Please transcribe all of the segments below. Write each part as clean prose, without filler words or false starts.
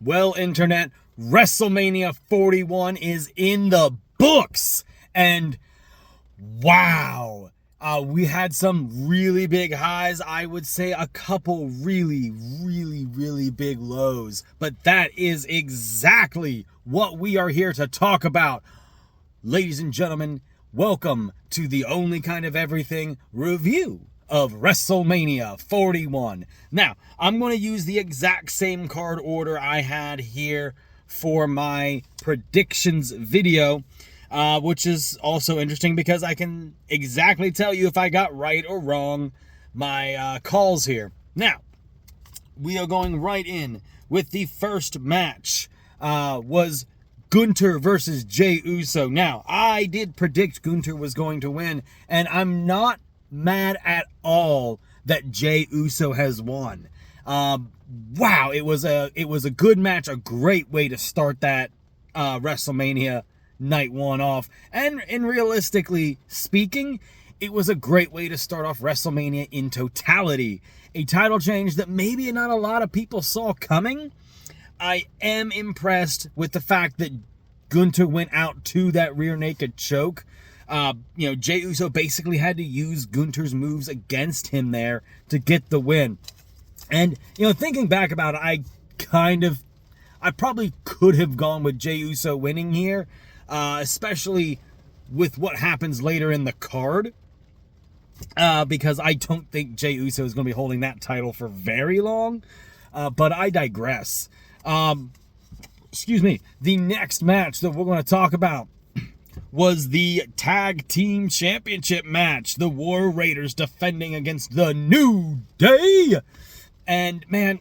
Well, Internet, Wrestlemania 41 is in the books. And wow, we had some really big highs. I would say a couple really big lows. But that is exactly what we are here to talk about. Ladies and gentlemen, welcome to the Only Kind of Everything review of WrestleMania 41. Now, I'm going to use the exact same card order I had here for my predictions video, which is also interesting because I can exactly tell you if I got right or wrong my calls here. Now, we are going right in with the first match, was Gunther versus Jey Uso. Now, I did predict Gunther was going to win, and I'm not mad at all that Jey Uso has won. Wow, it was a good match, a great way to start that WrestleMania night one off. And realistically speaking, it was a great way to start off WrestleMania in totality. A title change that maybe not a lot of people saw coming. I am impressed with the fact that Gunther went out to that rear naked choke. Jey Uso basically had to use Gunther's moves against him there to get the win. And, thinking back about it, I probably could have gone with Jey Uso winning here, especially with what happens later in the card, because I don't think Jey Uso is going to be holding that title for very long, but I digress. The next match that we're going to talk about was the Tag Team Championship match. The War Raiders defending against the New Day. And, man,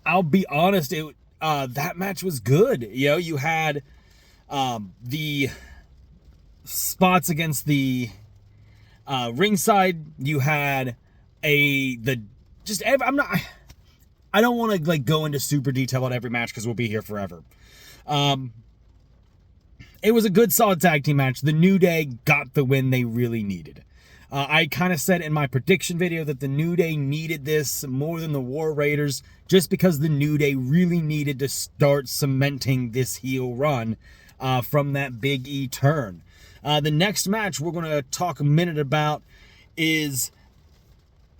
I'll be honest, that match was good. You had the spots against the ringside. You had I don't want to go into super detail on every match because we'll be here forever. It was a good, solid tag team match. The New Day got the win they really needed. I kind of said in my prediction video that the New Day needed this more than the War Raiders, just because the New Day really needed to start cementing this heel run from that Big E turn. The next match we're going to talk a minute about is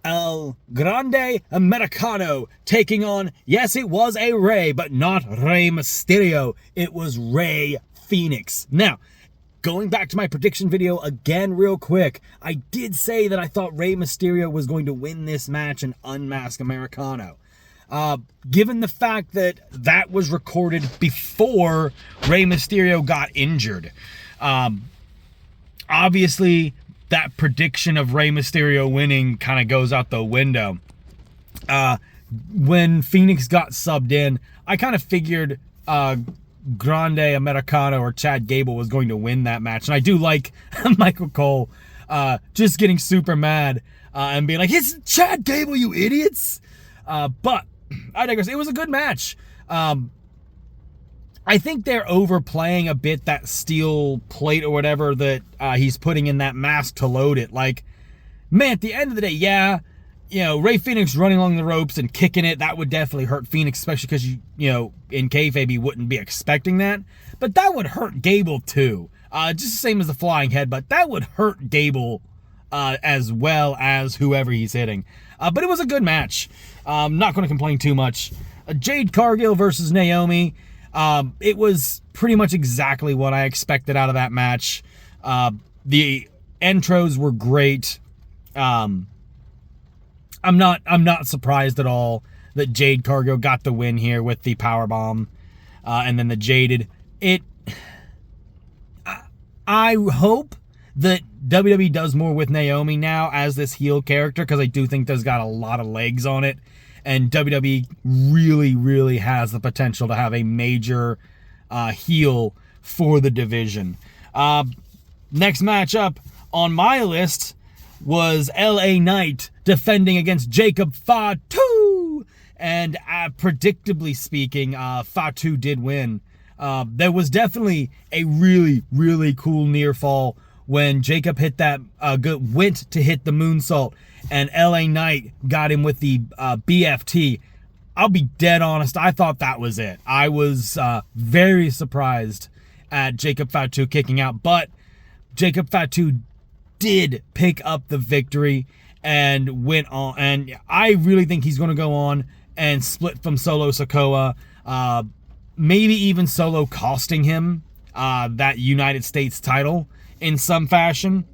El Grande Americano taking on, yes, it was a Rey, but not Rey Mysterio. It was Rey Phoenix. Now, going back to my prediction video again real quick, I did say that I thought Rey Mysterio was going to win this match and unmask Americano. Given the fact that that was recorded before Rey Mysterio got injured, obviously that prediction of Rey Mysterio winning kind of goes out the window. When Phoenix got subbed in, I kind of figured Grande Americano or Chad Gable was going to win that match. And I do like Michael Cole just getting super mad and being like, "It's Chad Gable, you idiots!" But I digress. It was a good match. I think they're overplaying a bit that steel plate or whatever that he's putting in that mask to load it. Like, man, at the end of the day, yeah, Rey Phoenix running along the ropes and kicking it, that would definitely hurt Phoenix, especially because, in kayfabe, you wouldn't be expecting that. But that would hurt Gable, too. Just the same as the flying head, but that would hurt Gable as well as whoever he's hitting. But it was a good match. I'm not going to complain too much. Jade Cargill versus Naomi. It was pretty much exactly what I expected out of that match. The intros were great. I'm not surprised at all that Jade Cargill got the win here with the powerbomb, and then the Jaded. I hope that WWE does more with Naomi now as this heel character, because I do think there's got a lot of legs on it, and WWE really has the potential to have a major heel for the division. Next matchup on my list was LA Knight defending against Jacob Fatu. And predictably speaking, Fatu did win. There was definitely a really cool near fall when Jacob hit that, went to hit the moonsault, and LA Knight got him with the BFT. I'll be dead honest. I thought that was it. I was very surprised at Jacob Fatu kicking out, but Jacob Fatu did pick up the victory and went on. And I really think he's going to go on and split from Solo Sikoa, maybe even Solo costing him that United States title in some fashion.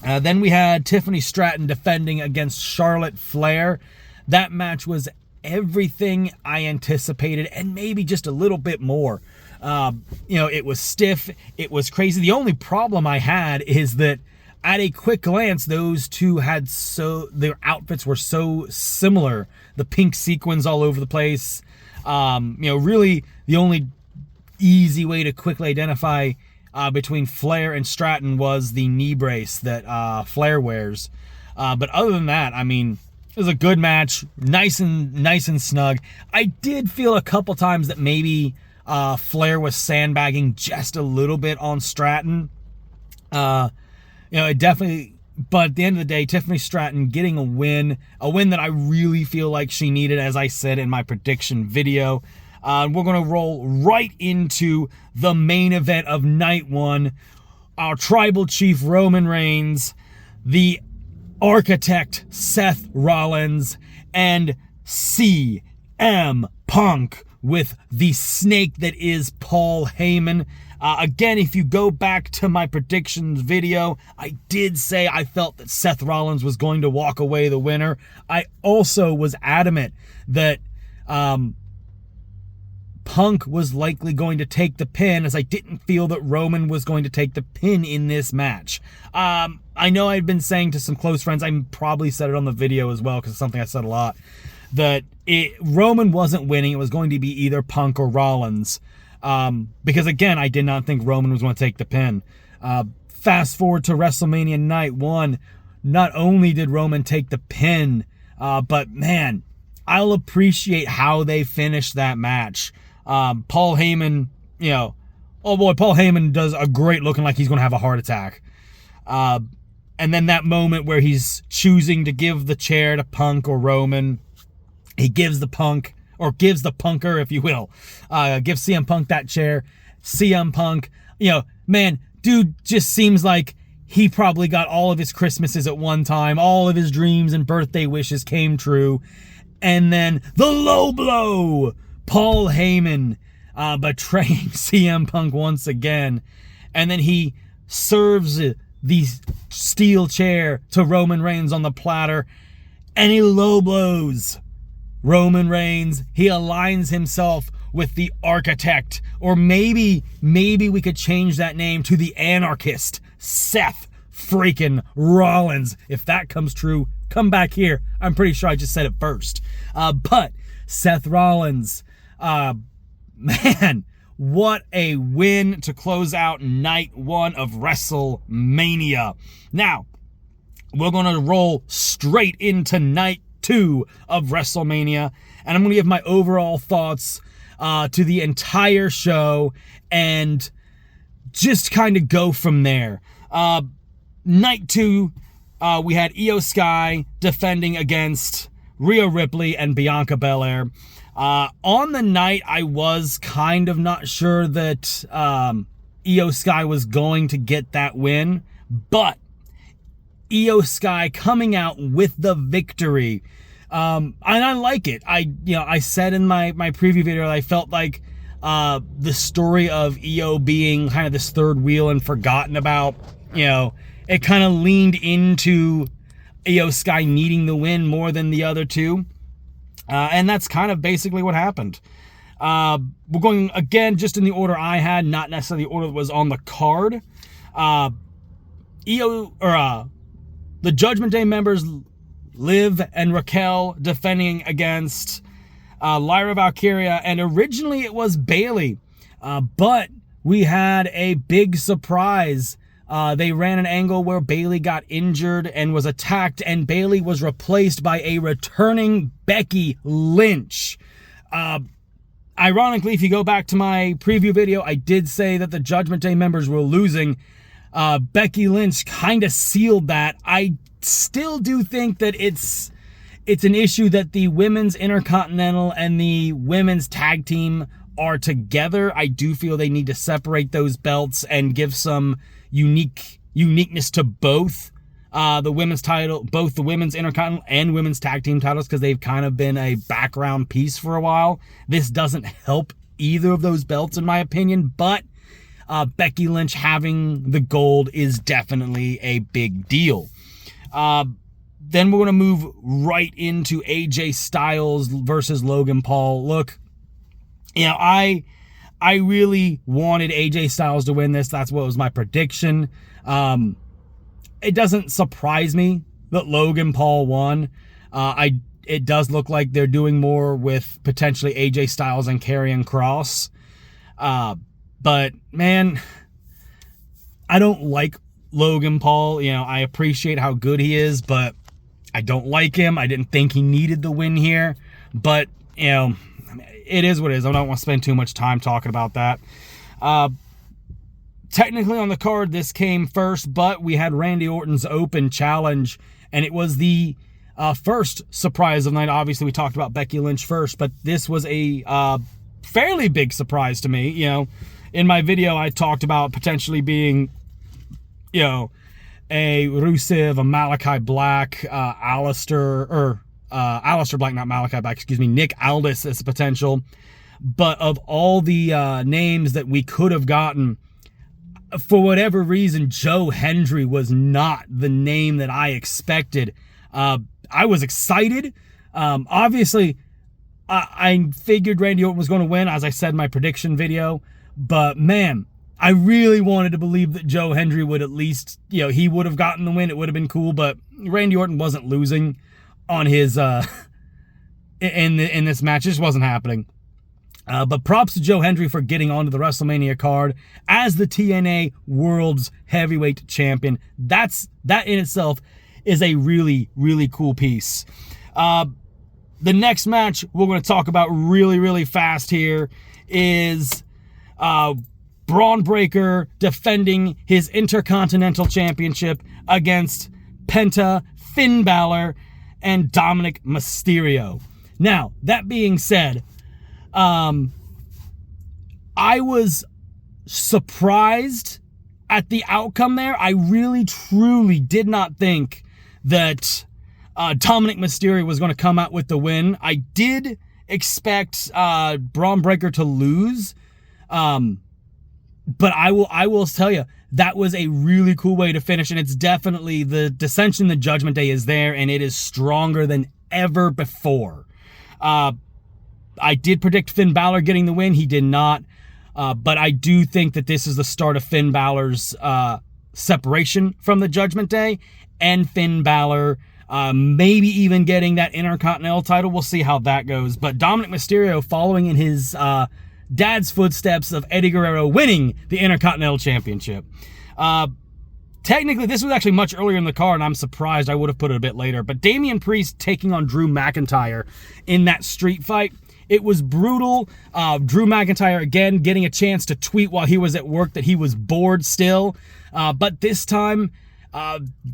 Then we had Tiffany Stratton defending against Charlotte Flair. That match was everything I anticipated and maybe just a little bit more. It was stiff. It was crazy. The only problem I had is that at a quick glance, those two had their outfits were so similar. The pink sequins all over the place. Really the only easy way to quickly identify between Flair and Stratton was the knee brace that Flair wears. But other than that, I mean, it was a good match, nice and snug. I did feel a couple times that maybe Flair was sandbagging just a little bit on Stratton. It definitely, but at the end of the day, Tiffany Stratton getting a win that I really feel like she needed, as I said in my prediction video. We're going to roll right into the main event of night one. Our tribal chief Roman Reigns, the architect Seth Rollins, and CM Punk with the snake that is Paul Heyman. Again, if you go back to my predictions video, I did say I felt that Seth Rollins was going to walk away the winner. I also was adamant that Punk was likely going to take the pin, as I didn't feel that Roman was going to take the pin in this match. I know I've been saying to some close friends, I probably said it on the video as well, because it's something I said a lot, that Roman wasn't winning. It was going to be either Punk or Rollins. Because again, I did not think Roman was going to take the pin. Fast forward to WrestleMania Night 1. Not only did Roman take the pin, but man, I'll appreciate how they finished that match. Paul Heyman, Paul Heyman does a great looking like he's going to have a heart attack. And then that moment where he's choosing to give the chair to Punk or Roman, he gives the punker, if you will, gives CM Punk that chair. CM Punk, man, dude just seems like he probably got all of his Christmases at one time. All of his dreams and birthday wishes came true. And then the low blow, Paul Heyman betraying CM Punk once again. And then he serves the steel chair to Roman Reigns on the platter, and he low blows Roman Reigns. He aligns himself with the architect, or maybe we could change that name to the anarchist, Seth freaking Rollins. If that comes true, come back here. I'm pretty sure I just said it first. But Seth Rollins, man, what a win to close out night one of WrestleMania. Now, we're going to roll straight into night 2 of WrestleMania, and I'm going to give my overall thoughts to the entire show and just kind of go from there. Night 2, we had Io Sky defending against Rhea Ripley and Bianca Belair. On the night, I was kind of not sure that Io Sky was going to get that win, but Io Sky coming out with the victory. And I like it. I said in my preview video that I felt like the story of Io being kind of this third wheel and forgotten about, it kind of leaned into Io Sky needing the win more than the other two. And that's kind of basically what happened. We're going, again, just in the order I had, not necessarily the order that was on the card. The Judgment Day members, Liv and Raquel, defending against Lyra Valkyria, and originally it was Bayley, but we had a big surprise. They ran an angle where Bayley got injured and was attacked, and Bayley was replaced by a returning Becky Lynch. Ironically, if you go back to my preview video, I did say that the Judgment Day members were losing. Becky Lynch kind of sealed that. I still do think that it's It's an issue that the women's Intercontinental and the women's tag team are together. I do feel they need to separate those belts and give some uniqueness to both the women's title, both the women's Intercontinental and women's tag team titles, because they've kind of been a background piece for a while. This doesn't help either of those belts, in my opinion, but Becky Lynch having the gold is definitely a big deal. Then we're going to move right into AJ Styles versus Logan Paul. Look, you know, I really wanted AJ Styles to win this. That's what was my prediction. It doesn't surprise me that Logan Paul won. It does look like they're doing more with potentially AJ Styles and Karrion Kross. But man, I don't like Logan Paul. You know, I appreciate how good he is, but I don't like him. I didn't think he needed the win here, but you know, it is what it is. I don't want to spend too much time talking about that. Technically on the card, this came first, but we had Randy Orton's Open Challenge, and it was the first surprise of the night. Obviously, we talked about Becky Lynch first, but this was a fairly big surprise to me. You know, in my video, I talked about potentially being, you know, a Rusev, a Malachi Black, Alistair Black, not Malachi Black, excuse me, Nick Aldis as a potential. But of all the names that we could have gotten, for whatever reason, Joe Hendry was not the name that I expected. I was excited. Obviously, I figured Randy Orton was going to win, as I said in my prediction video. But man, I really wanted to believe that Joe Hendry would at least, you know, he would have gotten the win. It would have been cool. But Randy Orton wasn't losing on his in this match. It just wasn't happening. But props to Joe Hendry for getting onto the WrestleMania card as the TNA World's Heavyweight Champion. That in itself is a really, really cool piece. The next match we're going to talk about really, really fast here is Braun Breaker defending his Intercontinental Championship against Penta, Finn Balor, and Dominic Mysterio. Now, that being said, I was surprised at the outcome there. I really, truly did not think that Dominic Mysterio was going to come out with the win. I did expect Braun Breaker to lose, but I will tell you, that was a really cool way to finish, and it's definitely, the dissension in the Judgment Day is there, and it is stronger than ever before. I did predict Finn Balor getting the win. He did not. But I do think that this is the start of Finn Balor's separation from the Judgment Day, and Finn Balor maybe even getting that Intercontinental title. We'll see how that goes. But Dominic Mysterio following in his dad's footsteps of Eddie Guerrero winning the Intercontinental Championship. Technically, this was actually much earlier in the card, and I'm surprised. I would have put it a bit later. But Damian Priest taking on Drew McIntyre in that street fight. It was brutal. Drew McIntyre, again, getting a chance to tweet while he was at work that he was bored still. But this time,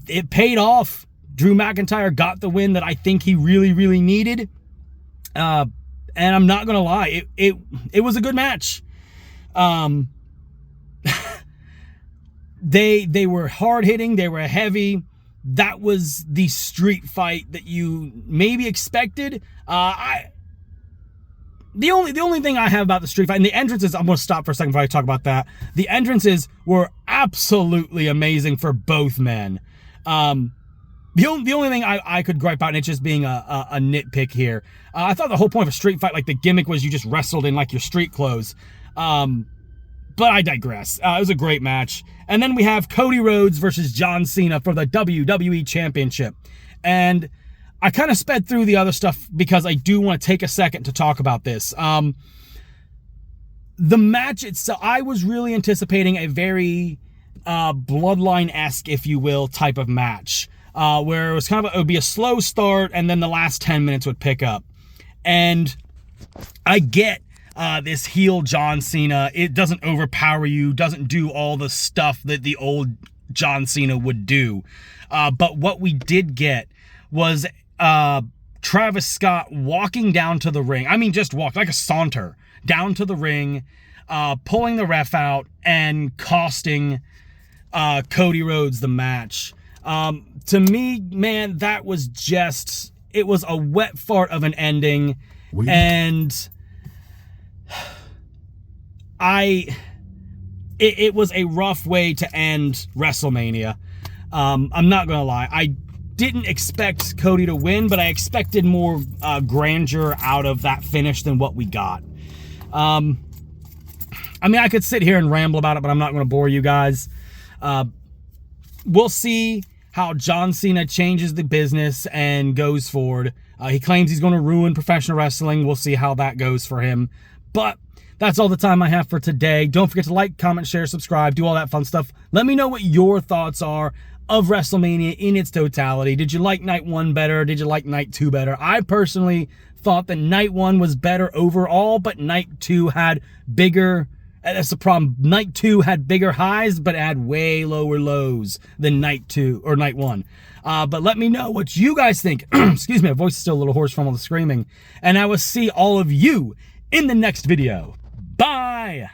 it paid off. Drew McIntyre got the win that I think he really, really needed. And I'm not going to lie, it was a good match. They were hard-hitting. They were heavy. That was the street fight that you maybe expected. The only thing I have about the street fight, and the entrances, I'm going to stop for a second before I talk about that. The entrances were absolutely amazing for both men. The only thing I could gripe about, and it's just being a nitpick here, I thought the whole point of a street fight, like the gimmick was you just wrestled in like your street clothes. But I digress. It was a great match. And then we have Cody Rhodes versus John Cena for the WWE Championship. And I kind of sped through the other stuff because I do want to take a second to talk about this. The match itself, I was really anticipating a very Bloodline-esque, if you will, type of match. Where it was kind of, it would be a slow start and then the last 10 minutes would pick up. And I get this heel John Cena. It doesn't overpower you, doesn't do all the stuff that the old John Cena would do. But what we did get was Travis Scott walking down to the ring. I mean, just walk like a saunter down to the ring, pulling the ref out and costing Cody Rhodes the match. To me, man, that was just, it was a wet fart of an ending. And it was a rough way to end WrestleMania. I'm not gonna lie, I didn't expect Cody to win, but I expected more grandeur out of that finish than what we got. I mean, I could sit here and ramble about it, but I'm not going to bore you guys. We'll see how John Cena changes the business and goes forward. He claims he's going to ruin professional wrestling. We'll see how that goes for him. But that's all the time I have for today. Don't forget to like, comment, share, subscribe, do all that fun stuff. Let me know what your thoughts are of WrestleMania in its totality. Did you like night 1 better? Did you like night 2 better? I personally thought that night 1 was better overall, but night 2 had bigger... That's the problem. Night 2 had bigger highs, but it had way lower lows than night 2 or night 1. But let me know what you guys think. Excuse me, my voice is still a little hoarse from all the screaming. And I will see all of you in the next video. Bye!